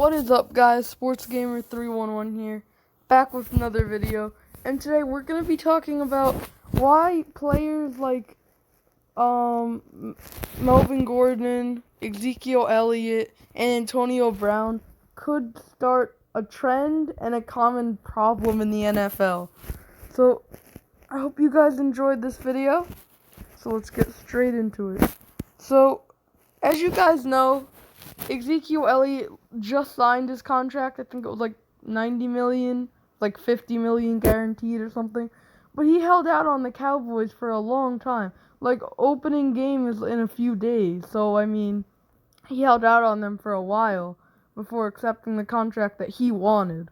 What is up, guys? SportsGamer311 here, back with another video. And today we're going to be talking about why players like Melvin Gordan, Ezekiel Elliot, and Antonio Brown could start a trend and a common problem in the NFL. So, I hope you guys enjoyed this video. So let's get straight into it. So, as you guys know, Ezekiel Elliott just signed his contract. I think it was like $90 million, like $50 million guaranteed or something. But he held out on the Cowboys for a long time. Like, opening game is in a few days. So, I mean, he held out on them for a while before accepting the contract that he wanted.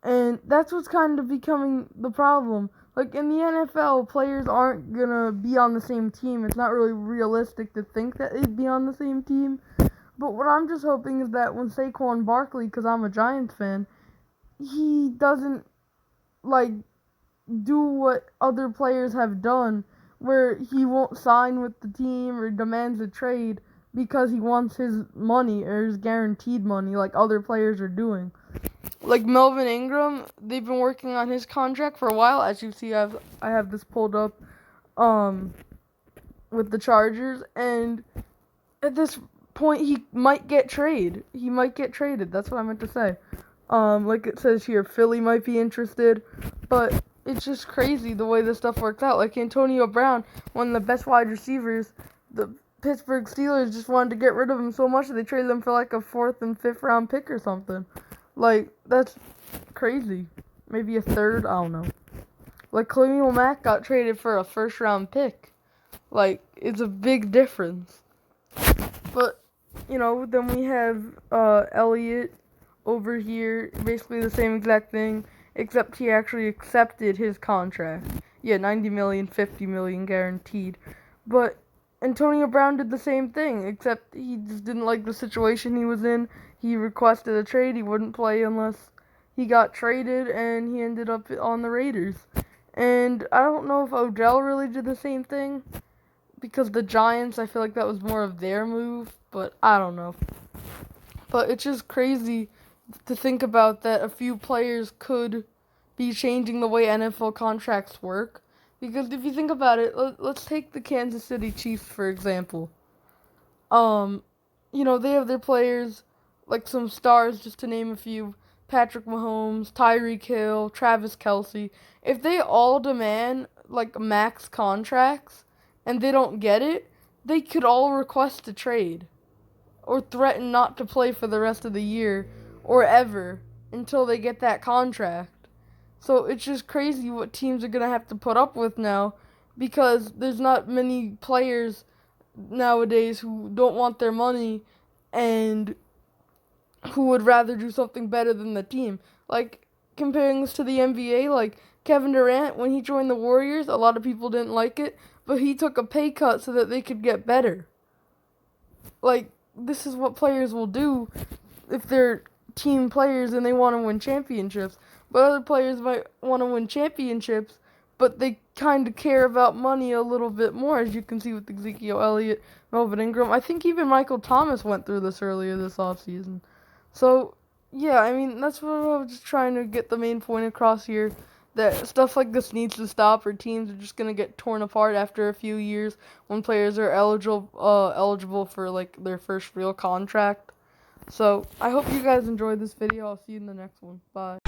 And that's what's kind of becoming the problem. Like, in the NFL, players aren't going to be on the same team. It's not really realistic to think that they'd be on the same team. But what I'm just hoping is that when Saquon Barkley, because I'm a Giants fan, he doesn't, like, do what other players have done, where he won't sign with the team or demands a trade because he wants his money or his guaranteed money like other players are doing. Like Melvin Ingram, they've been working on his contract for a while. As you see, I have this pulled up with the Chargers, and at this point he might get traded. That's what I meant to say. Like it says here, Philly might be interested, but it's just crazy the way this stuff works out. Like Antonio Brown, one of the best wide receivers, the Pittsburgh Steelers just wanted to get rid of him so much that they traded him for like a 4th and 5th round pick or something. Like, that's crazy. Maybe a 3rd, I don't know. Like, Khalil Mack got traded for a 1st round pick. Like, it's a big difference. But, you know, then we have Eliot over here, basically the same exact thing, except he actually accepted his contract. Yeah, $90 million, $50 million guaranteed. But Antonio Brown did the same thing, except he just didn't like the situation he was in. He requested a trade. He wouldn't play unless he got traded, and he ended up on the Raiders. And I don't know if Odell really did the same thing, because the Giants, I feel like that was more of their move, but I don't know. But it's just crazy to think about that a few players could be changing the way NFL contracts work. Because if you think about it, let's take the Kansas City Chiefs, for example. You know, they have their players, like some stars, just to name a few, Patrick Mahomes, Tyreek Hill, Travis Kelce. If they all demand, like, max contracts, and they don't get it, they could all request a trade, or threaten not to play for the rest of the year, or ever, until they get that contract. So it's just crazy what teams are going to have to put up with now, because there's not many players nowadays who don't want their money and who would rather do something better than the team. Like, comparing this to the NBA, like Kevin Durant, when he joined the Warriors, a lot of people didn't like it, but he took a pay cut so that they could get better. Like, this is what players will do if they're team players and they want to win championships. But other players might want to win championships, but they kind of care about money a little bit more, as you can see with Ezekiel Elliott, Melvin Ingram. I think even Michael Thomas went through this earlier this offseason. So, yeah, I mean, that's what I was just trying to get the main point across here, that stuff like this needs to stop, or teams are just going to get torn apart after a few years when players are eligible for, like, their first real contract. So, I hope you guys enjoyed this video. I'll see you in the next one. Bye.